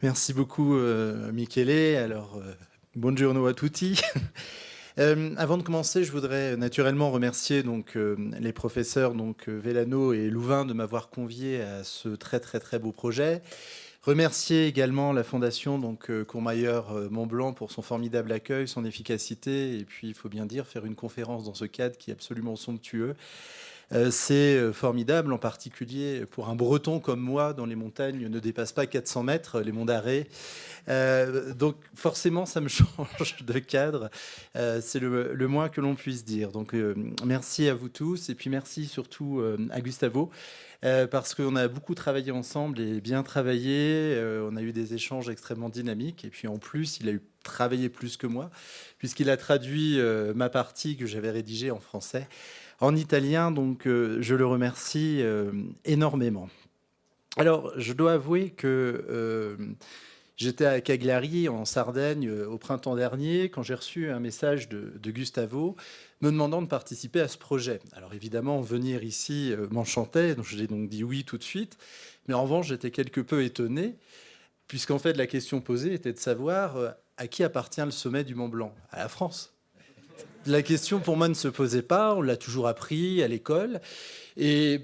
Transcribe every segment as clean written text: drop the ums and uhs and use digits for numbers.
Merci beaucoup, Michele. Alors, buongiorno a tutti. Avant de commencer, je voudrais naturellement remercier donc, les professeurs Vellano et Louvain de m'avoir convié à ce très, très, très beau projet. Remercier également la fondation Courmayeur Mont-Blanc pour son formidable accueil, son efficacité, et puis il faut bien dire faire une conférence dans ce cadre qui est absolument somptueux. C'est formidable, en particulier pour un breton comme moi, dont les montagnes ne dépassent pas 400 mètres, les monts d'Arrée. Donc forcément, ça me change de cadre. C'est le moins que l'on puisse dire. Donc merci à vous tous, et puis merci surtout à Gustavo, parce qu'on a beaucoup travaillé ensemble et bien travaillé. On a eu des échanges extrêmement dynamiques, et puis en plus, il a eu travaillé plus que moi, puisqu'il a traduit ma partie que j'avais rédigée en français en italien, donc je le remercie énormément. Alors, je dois avouer que j'étais à Cagliari, en Sardaigne, au printemps dernier, quand j'ai reçu un message de Gustavo me demandant de participer à ce projet. Alors évidemment, venir ici m'enchantait, donc j'ai donc dit oui tout de suite, mais en revanche, j'étais quelque peu étonné, puisqu'en fait, la question posée était de savoir à qui appartient le sommet du Mont Blanc? À la France. La question pour moi ne se posait pas, on l'a toujours appris à l'école. Et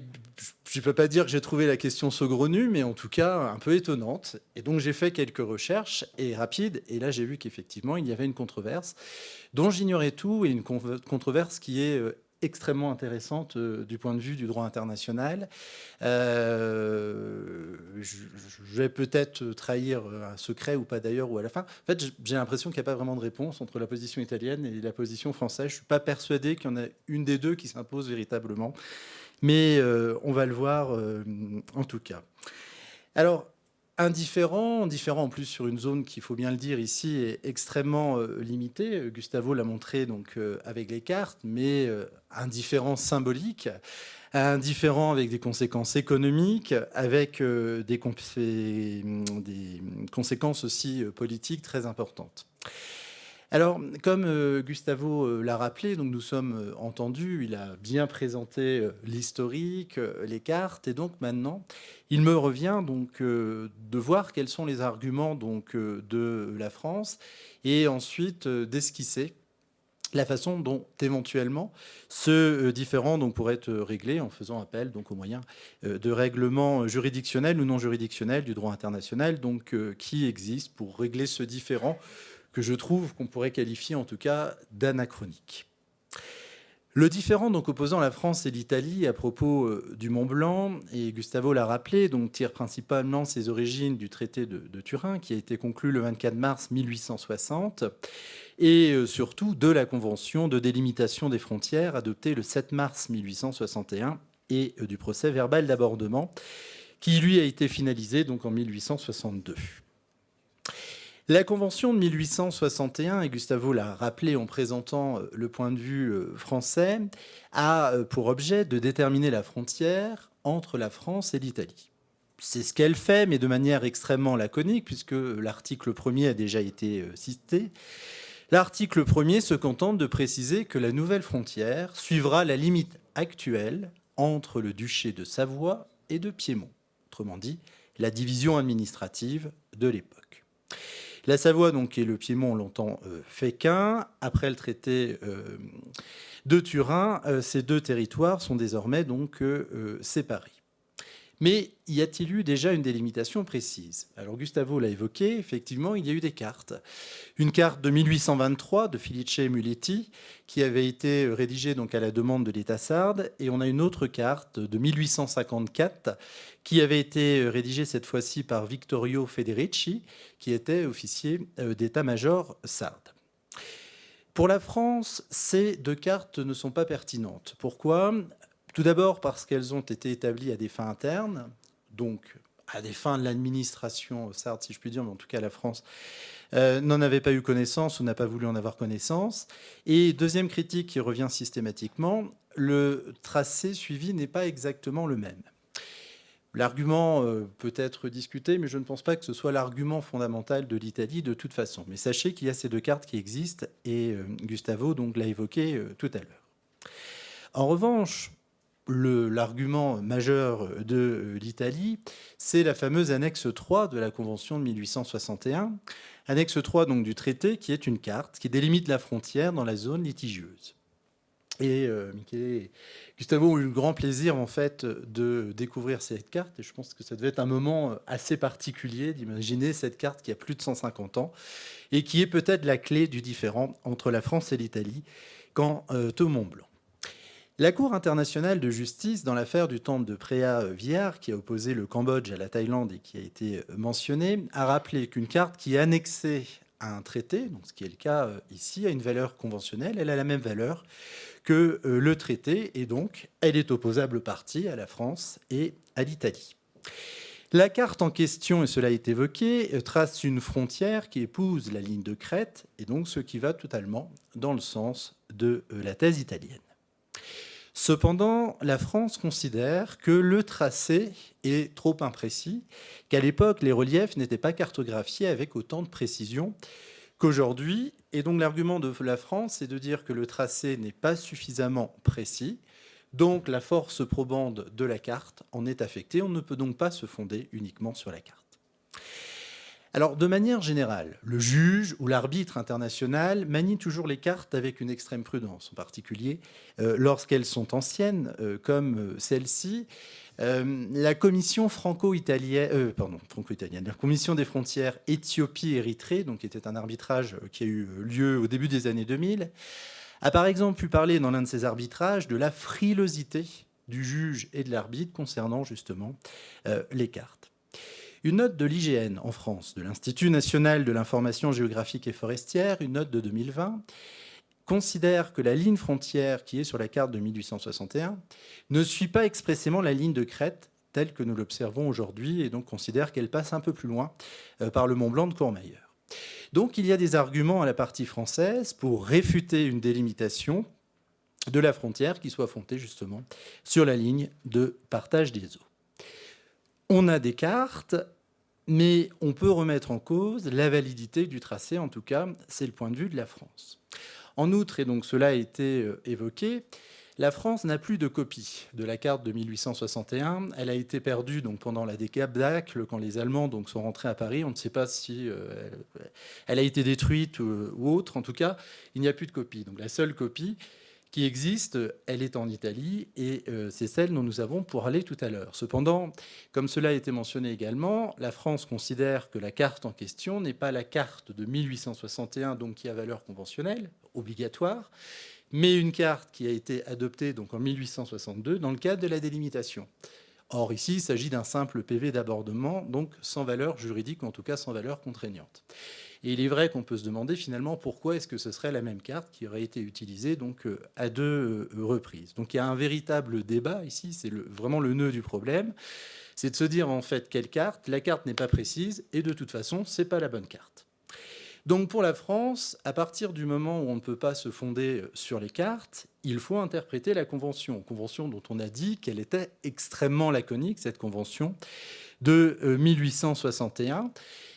je ne peux pas dire que j'ai trouvé la question saugrenue, mais en tout cas un peu étonnante. Et donc j'ai fait quelques recherches et rapides. Et là j'ai vu qu'effectivement il y avait une controverse dont j'ignorais tout, et une controverse qui est extrêmement intéressante du point de vue du droit international. Je vais peut-être trahir un secret ou pas d'ailleurs, ou à la fin. En fait, j'ai l'impression qu'il n'y a pas vraiment de réponse entre la position italienne et la position française. Je ne suis pas persuadé qu'il y en a une des deux qui s'impose véritablement. Mais on va le voir en tout cas. Alors, indifférent en plus sur une zone qui, il faut bien le dire ici, est extrêmement limitée. Gustavo l'a montré donc avec les cartes, mais indifférent symbolique, indifférent avec des conséquences économiques, avec des conséquences aussi politiques très importantes. Alors, comme Gustavo l'a rappelé, donc nous sommes entendus, il a bien présenté l'historique, les cartes, et donc maintenant, il me revient donc de voir quels sont les arguments de la France, et ensuite d'esquisser la façon dont éventuellement ce différend pourrait être réglé en faisant appel aux moyens de règlement juridictionnel ou non juridictionnel du droit international qui existe pour régler ce différend que je trouve qu'on pourrait qualifier en tout cas d'anachronique. Le différend opposant la France et l'Italie à propos du Mont Blanc, et Gustavo l'a rappelé, tire principalement ses origines du traité de Turin qui a été conclu le 24 mars 1860 et surtout de la convention de délimitation des frontières adoptée le 7 mars 1861 et du procès verbal d'abordement qui lui a été finalisé en 1862. La Convention de 1861, et Gustavo l'a rappelé en présentant le point de vue français, a pour objet de déterminer la frontière entre la France et l'Italie. C'est ce qu'elle fait, mais de manière extrêmement laconique, puisque l'article 1er a déjà été cité. L'article 1er se contente de préciser que la nouvelle frontière suivra la limite actuelle entre le duché de Savoie et de Piémont, autrement dit, la division administrative de l'époque. La Savoie et le Piémont ont longtemps fait qu'un. Après le traité de Turin, ces deux territoires sont désormais séparés. Mais y a-t-il eu déjà une délimitation précise? Alors Gustavo l'a évoqué, effectivement, il y a eu des cartes. Une carte de 1823 de Felice Muletti qui avait été rédigée à la demande de l'État sarde, et on a une autre carte de 1854 qui avait été rédigée cette fois-ci par Vittorio Federici, qui était officier d'état-major sarde. Pour la France, ces deux cartes ne sont pas pertinentes. Pourquoi ? Tout d'abord parce qu'elles ont été établies à des fins internes, donc à des fins de l'administration sarde, si je puis dire, mais en tout cas la France n'en avait pas eu connaissance ou n'a pas voulu en avoir connaissance. Et deuxième critique qui revient systématiquement, le tracé suivi n'est pas exactement le même. L'argument peut être discuté, mais je ne pense pas que ce soit l'argument fondamental de l'Italie de toute façon. Mais sachez qu'il y a ces deux cartes qui existent, et Gustavo l'a évoqué tout à l'heure. En revanche, l'argument majeur de l'Italie, c'est la fameuse annexe 3 de la Convention de 1861. Annexe 3 donc, du traité, qui est une carte qui délimite la frontière dans la zone litigieuse. Et Michele et Gustavo ont eu le grand plaisir en fait de découvrir cette carte. Et je pense que ça devait être un moment assez particulier d'imaginer cette carte qui a plus de 150 ans et qui est peut-être la clé du différend entre la France et l'Italie quant au Mont Blanc. La Cour internationale de justice, dans l'affaire du temple de Preah Vihear, qui a opposé le Cambodge à la Thaïlande et qui a été mentionnée, a rappelé qu'une carte qui est annexée à un traité, donc ce qui est le cas ici, a une valeur conventionnelle. Elle a la même valeur que le traité, et donc elle est opposable partie à la France et à l'Italie. La carte en question, et cela est évoqué, trace une frontière qui épouse la ligne de crête, et donc ce qui va totalement dans le sens de la thèse italienne. Cependant, la France considère que le tracé est trop imprécis, qu'à l'époque, les reliefs n'étaient pas cartographiés avec autant de précision qu'aujourd'hui. Et donc l'argument de la France est de dire que le tracé n'est pas suffisamment précis, donc la force probande de la carte en est affectée. On ne peut donc pas se fonder uniquement sur la carte. Alors, de manière générale, le juge ou l'arbitre international manie toujours les cartes avec une extrême prudence, en particulier lorsqu'elles sont anciennes, comme celle-ci. La commission franco-italienne, la commission des frontières Éthiopie-Érythrée, donc qui était un arbitrage qui a eu lieu au début des années 2000, a par exemple pu parler dans l'un de ces arbitrages de la frilosité du juge et de l'arbitre concernant justement les cartes. Une note de l'IGN en France, de l'Institut national de l'information géographique et forestière, une note de 2020, considère que la ligne frontière qui est sur la carte de 1861 ne suit pas expressément la ligne de crête telle que nous l'observons aujourd'hui et donc considère qu'elle passe un peu plus loin par le Mont Blanc de Courmayeur. Donc il y a des arguments à la partie française pour réfuter une délimitation de la frontière qui soit fondée justement sur la ligne de partage des eaux. On a des cartes, mais on peut remettre en cause la validité du tracé, en tout cas, c'est le point de vue de la France. En outre, et donc cela a été évoqué, la France n'a plus de copie de la carte de 1861. Elle a été perdue donc, pendant la débâcle, quand les Allemands donc, sont rentrés à Paris. On ne sait pas si elle a été détruite ou autre. En tout cas, il n'y a plus de copie. Donc la seule copie qui existe, elle est en Italie et c'est celle dont nous avons parlé tout à l'heure. Cependant, comme cela a été mentionné également, la France considère que la carte en question n'est pas la carte de 1861, donc qui a valeur conventionnelle, obligatoire, mais une carte qui a été adoptée donc en 1862 dans le cadre de la délimitation. Or, ici, il s'agit d'un simple PV d'abordement, donc sans valeur juridique, ou en tout cas sans valeur contraignante. Et il est vrai qu'on peut se demander finalement pourquoi est-ce que ce serait la même carte qui aurait été utilisée donc, à deux reprises. Donc il y a un véritable débat ici, c'est vraiment le nœud du problème, c'est de se dire en fait quelle carte, la carte n'est pas précise et de toute façon, ce n'est pas la bonne carte. Donc pour la France, à partir du moment où on ne peut pas se fonder sur les cartes, il faut interpréter la convention dont on a dit qu'elle était extrêmement laconique, cette convention de 1861.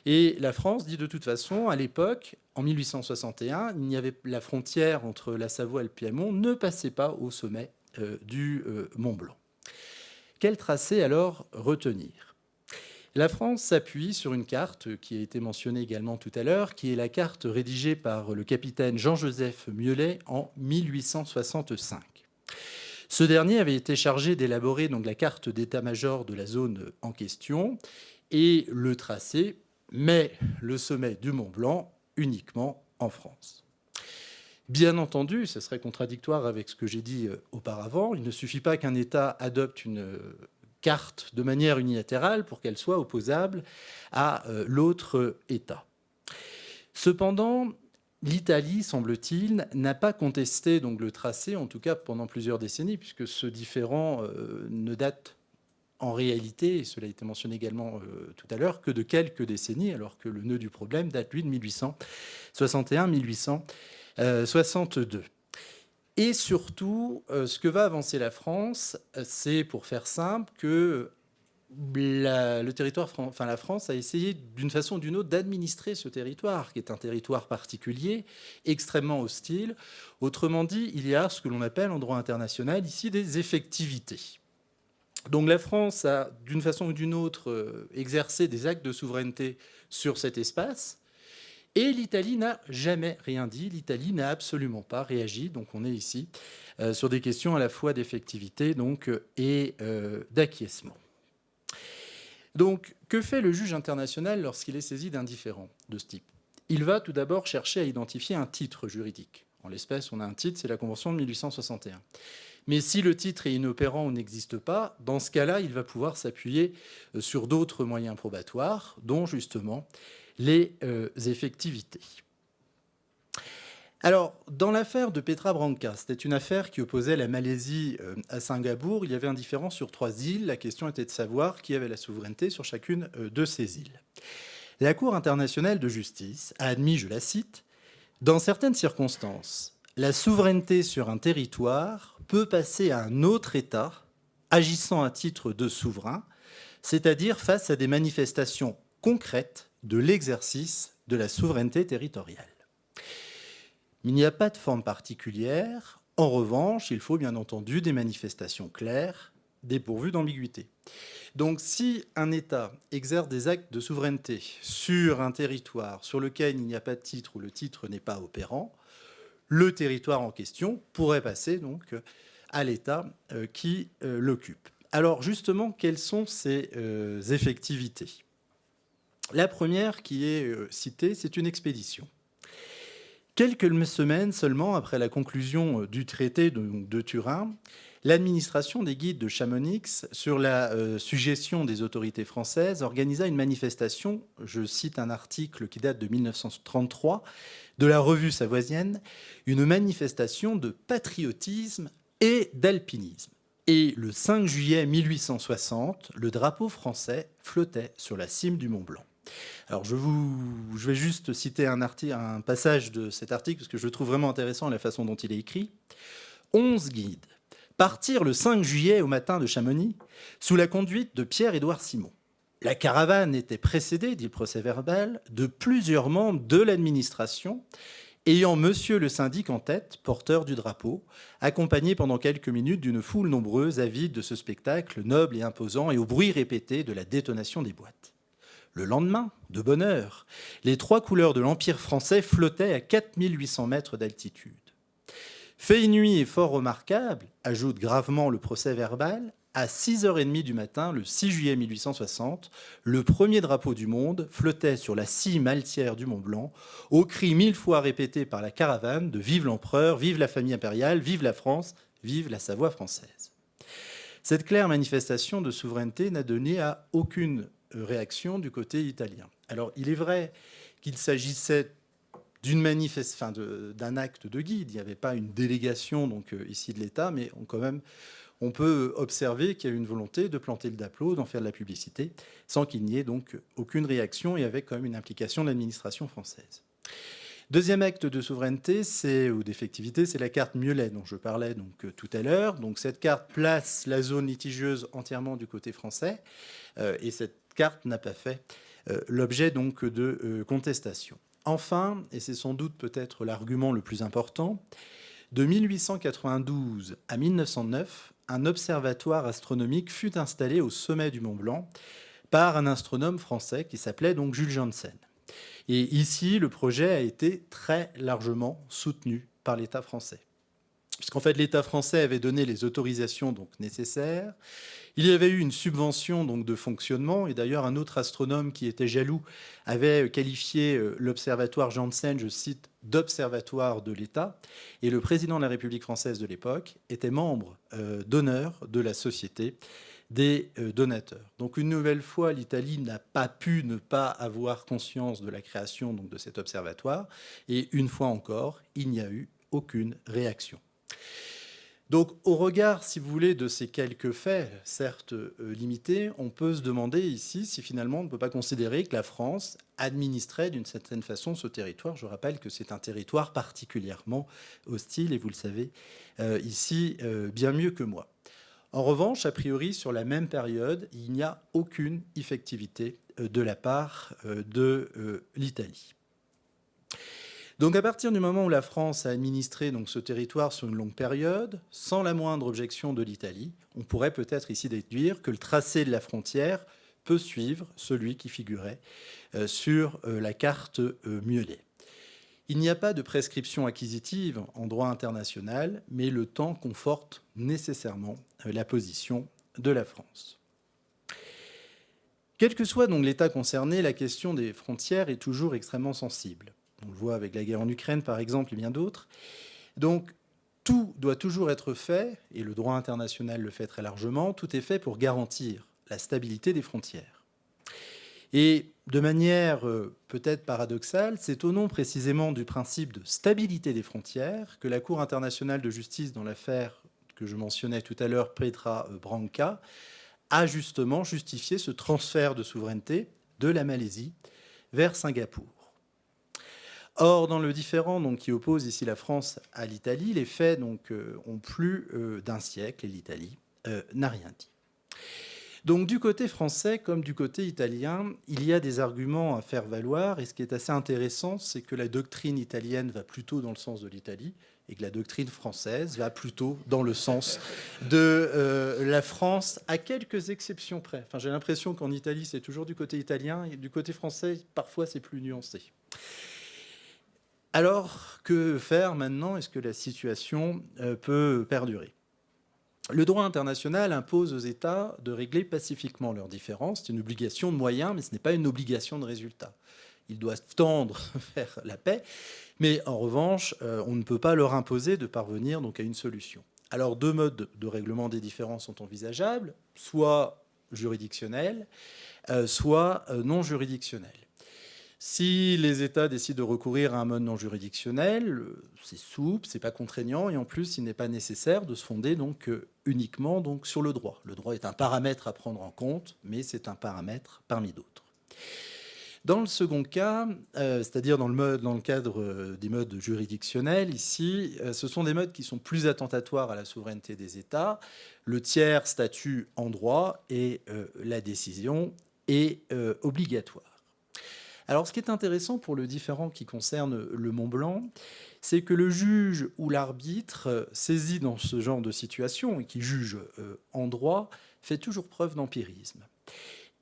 Et la France dit de toute façon, à l'époque, en 1861, il n'y avait la frontière entre la Savoie et le Piémont ne passait pas au sommet du Mont Blanc. Quel tracé alors retenir ? La France s'appuie sur une carte qui a été mentionnée également tout à l'heure, qui est la carte rédigée par le capitaine Jean-Joseph Mieulet en 1865. Ce dernier avait été chargé d'élaborer donc la carte d'état-major de la zone en question et le tracé met le sommet du Mont Blanc uniquement en France. Bien entendu, ce serait contradictoire avec ce que j'ai dit auparavant. Il ne suffit pas qu'un État adopte une carte de manière unilatérale pour qu'elle soit opposable à l'autre État. Cependant, l'Italie, semble-t-il, n'a pas contesté donc, le tracé, en tout cas pendant plusieurs décennies, puisque ce différend ne date en réalité, et cela a été mentionné également tout à l'heure, que de quelques décennies, alors que le nœud du problème date, lui, de 1861-1862. Et surtout, ce que va avancer la France, c'est, pour faire simple, que le territoire, enfin la France a essayé d'une façon ou d'une autre d'administrer ce territoire, qui est un territoire particulier, extrêmement hostile. Autrement dit, il y a ce que l'on appelle en droit international ici des effectivités. Donc la France a, d'une façon ou d'une autre, exercé des actes de souveraineté sur cet espace, et l'Italie n'a jamais rien dit. L'Italie n'a absolument pas réagi. Donc on est ici sur des questions à la fois d'effectivité et d'acquiescement. Donc, que fait le juge international lorsqu'il est saisi d'un différend de ce type? Il va tout d'abord chercher à identifier un titre juridique. En l'espèce, on a un titre, c'est la Convention de 1861. Mais si le titre est inopérant ou n'existe pas, dans ce cas-là, il va pouvoir s'appuyer sur d'autres moyens probatoires, dont justement les effectivités. Alors, dans l'affaire de Petra Branca, c'était une affaire qui opposait la Malaisie à Singapour. Il y avait un différend sur 3 îles. La question était de savoir qui avait la souveraineté sur chacune de ces îles. La Cour internationale de justice a admis, je la cite, « Dans certaines circonstances, la souveraineté sur un territoire peut passer à un autre État agissant à titre de souverain, c'est-à-dire face à des manifestations concrètes de l'exercice de la souveraineté territoriale. » Il n'y a pas de forme particulière. En revanche, il faut bien entendu des manifestations claires, dépourvues d'ambiguïté. Donc si un État exerce des actes de souveraineté sur un territoire sur lequel il n'y a pas de titre ou le titre n'est pas opérant, le territoire en question pourrait passer donc à l'État qui l'occupe. Alors justement, quelles sont ces effectivités? La première qui est citée, c'est une expédition. Quelques semaines seulement après la conclusion du traité de Turin, l'administration des guides de Chamonix, sur la suggestion des autorités françaises, organisa une manifestation, je cite un article qui date de 1933, de la revue savoisienne, une manifestation de patriotisme et d'alpinisme. Et le 5 juillet 1860, le drapeau français flottait sur la cime du Mont Blanc. Alors je vais juste citer un passage de cet article parce que je le trouve vraiment intéressant la façon dont il est écrit. 11 guides partirent le 5 juillet au matin de Chamonix sous la conduite de Pierre-Édouard Simon. La caravane était précédée, dit le procès-verbal, de plusieurs membres de l'administration ayant monsieur le syndic en tête, porteur du drapeau, accompagné pendant quelques minutes d'une foule nombreuse avide de ce spectacle noble et imposant et au bruit répété de la détonation des boîtes. Le lendemain, de bonne heure, les 3 couleurs de l'Empire français flottaient à 4800 mètres d'altitude. Fait inuit et fort remarquable, ajoute gravement le procès-verbal, à 6h30 du matin, le 6 juillet 1860, le premier drapeau du monde flottait sur la cime altière du Mont Blanc, au cri 1000 fois répété par la caravane de « Vive l'empereur, vive la famille impériale, vive la France, vive la Savoie française ». Cette claire manifestation de souveraineté n'a donné à aucune réaction du côté italien. Alors, il est vrai qu'il s'agissait d'un acte de guide. Il n'y avait pas une délégation ici de l'État, mais on peut observer qu'il y a eu une volonté de planter le drapeau, d'en faire de la publicité, sans qu'il n'y ait donc aucune réaction et avec quand même une implication de l'administration française. Deuxième acte de souveraineté ou d'effectivité, c'est la carte Mieulet dont je parlais tout à l'heure. Donc cette carte place la zone litigieuse entièrement du côté français et cette carte n'a pas fait l'objet de contestation. Enfin, et c'est sans doute peut-être l'argument le plus important, de 1892 à 1909, un observatoire astronomique fut installé au sommet du Mont Blanc par un astronome français qui s'appelait donc Jules Janssen. Et ici, le projet a été très largement soutenu par l'État français. Puisqu'en fait, l'État français avait donné les autorisations nécessaires. Il y avait eu une subvention de fonctionnement. Et d'ailleurs, un autre astronome qui était jaloux avait qualifié l'observatoire Janssen, je cite, d'observatoire de l'État. Et le président de la République française de l'époque était membre d'honneur de la Société des donateurs. Donc une nouvelle fois, l'Italie n'a pas pu ne pas avoir conscience de la création de cet observatoire. Et une fois encore, il n'y a eu aucune réaction. Donc au regard, si vous voulez, de ces quelques faits, certes limités, on peut se demander ici si finalement on ne peut pas considérer que la France administrait d'une certaine façon ce territoire. Je rappelle que c'est un territoire particulièrement hostile, et vous le savez ici bien mieux que moi. En revanche, a priori, sur la même période, il n'y a aucune effectivité de la part de l'Italie. Donc à partir du moment où la France a administré donc, ce territoire sur une longue période, sans la moindre objection de l'Italie, on pourrait peut-être ici déduire que le tracé de la frontière peut suivre celui qui figurait sur la carte Muelet. Il n'y a pas de prescription acquisitive en droit international, mais le temps conforte nécessairement la position de la France. Quel que soit donc l'État concerné, la question des frontières est toujours extrêmement sensible. On le voit avec la guerre en Ukraine, par exemple, et bien d'autres. Donc, tout doit toujours être fait, et le droit international le fait très largement, tout est fait pour garantir la stabilité des frontières. Et de manière peut-être paradoxale, c'est au nom précisément du principe de stabilité des frontières que la Cour internationale de justice dans l'affaire que je mentionnais tout à l'heure, Petra Branca, a justement justifié ce transfert de souveraineté de la Malaisie vers Singapour. Or, dans le différend donc, qui oppose ici la France à l'Italie, les faits donc, ont plus d'un siècle et l'Italie n'a rien dit. Donc du côté français comme du côté italien, il y a des arguments à faire valoir et ce qui est assez intéressant, c'est que la doctrine italienne va plutôt dans le sens de l'Italie et que la doctrine française va plutôt dans le sens de la France, à quelques exceptions près. Enfin, j'ai l'impression qu'en Italie, c'est toujours du côté italien et du côté français, parfois, c'est plus nuancé. Alors, que faire maintenant? Est-ce que la situation peut perdurer? Le droit international impose aux États de régler pacifiquement leurs différends. C'est une obligation de moyens, mais ce n'est pas une obligation de résultat. Ils doivent tendre vers la paix, mais en revanche, on ne peut pas leur imposer de parvenir donc, à une solution. Alors, deux modes de règlement des différends sont envisageables, soit juridictionnels, soit non juridictionnels. Si les États décident de recourir à un mode non juridictionnel, c'est souple, c'est pas contraignant, et en plus, il n'est pas nécessaire de se fonder donc uniquement donc sur le droit. Le droit est un paramètre à prendre en compte, mais c'est un paramètre parmi d'autres. Dans le second cas, c'est-à-dire dans le cadre des modes juridictionnels, ici, ce sont des modes qui sont plus attentatoires à la souveraineté des États. Le tiers statue en droit et la décision est obligatoire. Alors, ce qui est intéressant pour le différend qui concerne le Mont-Blanc, c'est que le juge ou l'arbitre saisi dans ce genre de situation et qui juge en droit fait toujours preuve d'empirisme.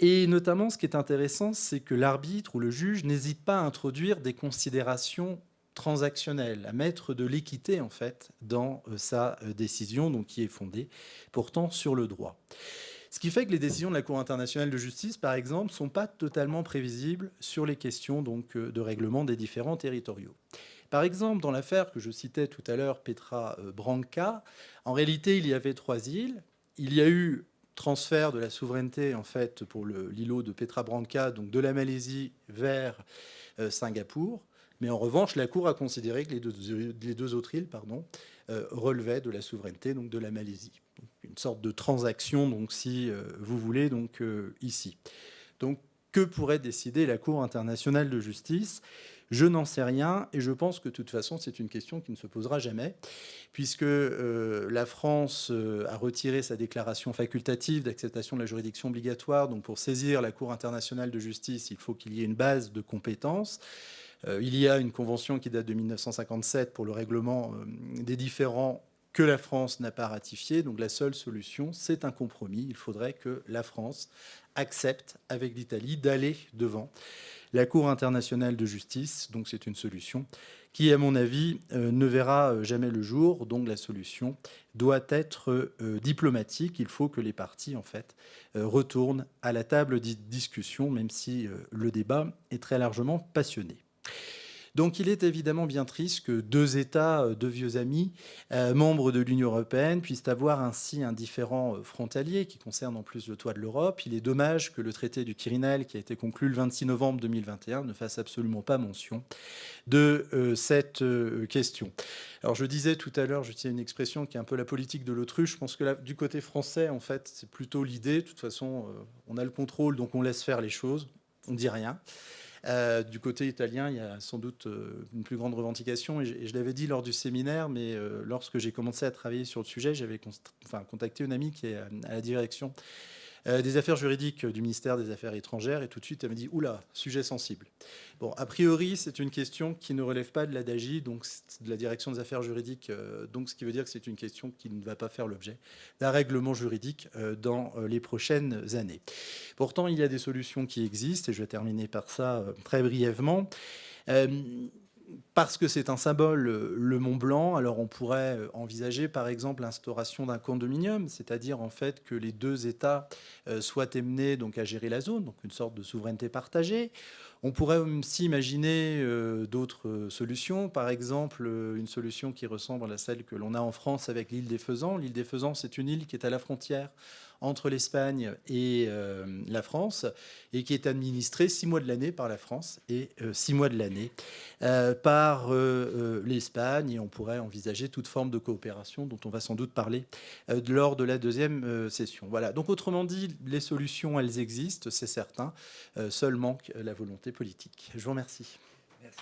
Et notamment, ce qui est intéressant, c'est que l'arbitre ou le juge n'hésite pas à introduire des considérations transactionnelles, à mettre de l'équité en fait dans sa décision, donc qui est fondée pourtant sur le droit. Ce qui fait que les décisions de la Cour internationale de justice, par exemple, ne sont pas totalement prévisibles sur les questions donc, de règlement des différends territoriaux. Par exemple, dans l'affaire que je citais tout à l'heure, Petra Branca, en réalité, il y avait 3 îles. Il y a eu transfert de la souveraineté en fait, pour l'îlot de Petra Branca, donc de la Malaisie vers Singapour. Mais en revanche, la Cour a considéré que les deux autres îles relevaient de la souveraineté donc de la Malaisie. Donc, une sorte de transaction, donc, si vous voulez, donc, ici. Donc, que pourrait décider la Cour internationale de justice? Je n'en sais rien et je pense que de toute façon, c'est une question qui ne se posera jamais, puisque la France a retiré sa déclaration facultative d'acceptation de la juridiction obligatoire. Donc, pour saisir la Cour internationale de justice, il faut qu'il y ait une base de compétences. Il y a une convention qui date de 1957 pour le règlement des différends que la France n'a pas ratifié. Donc la seule solution, c'est un compromis. Il faudrait que la France accepte avec l'Italie d'aller devant la Cour internationale de justice. Donc c'est une solution qui, à mon avis, ne verra jamais le jour. Donc la solution doit être diplomatique. Il faut que les parties, en fait, retournent à la table de discussion, même si le débat est très largement passionné. Donc il est évidemment bien triste que 2 États, 2 vieux amis, membres de l'Union européenne, puissent avoir ainsi un différend frontalier qui concerne en plus le toit de l'Europe. Il est dommage que le traité du Quirinal, qui a été conclu le 26 novembre 2021, ne fasse absolument pas mention de cette question. Alors je disais tout à l'heure, j'utilisais une expression qui est un peu la politique de l'autruche. Je pense que là, du côté français, en fait, c'est plutôt l'idée. De toute façon, on a le contrôle, donc on laisse faire les choses, on ne dit rien. Du côté italien, il y a sans doute une plus grande revendication, et je l'avais dit lors du séminaire, mais lorsque j'ai commencé à travailler sur le sujet, j'avais contacté une amie qui est à la direction des affaires juridiques du ministère des Affaires étrangères, et tout de suite elle m'a dit oula, sujet sensible. Bon, a priori c'est une question qui ne relève pas de la DAGI, donc de la direction des affaires juridiques, donc ce qui veut dire que c'est une question qui ne va pas faire l'objet d'un règlement juridique dans les prochaines années. Pourtant il y a des solutions qui existent, et je vais terminer par ça très brièvement. Parce que c'est un symbole, le Mont Blanc, alors on pourrait envisager par exemple l'instauration d'un condominium, c'est-à-dire en fait que les deux États soient amenés donc à gérer la zone, donc une sorte de souveraineté partagée. On pourrait aussi imaginer d'autres solutions, par exemple une solution qui ressemble à celle que l'on a en France avec l'île des Faisans. L'île des Faisans, c'est une île qui est à la frontière entre l'Espagne et la France, et qui est administrée 6 mois de l'année par la France et 6 mois de l'année par l'Espagne. Et on pourrait envisager toute forme de coopération dont on va sans doute parler lors de la deuxième session. Voilà. Donc autrement dit, les solutions, elles existent, c'est certain. Seul manque la volonté politique. Je vous remercie. Merci.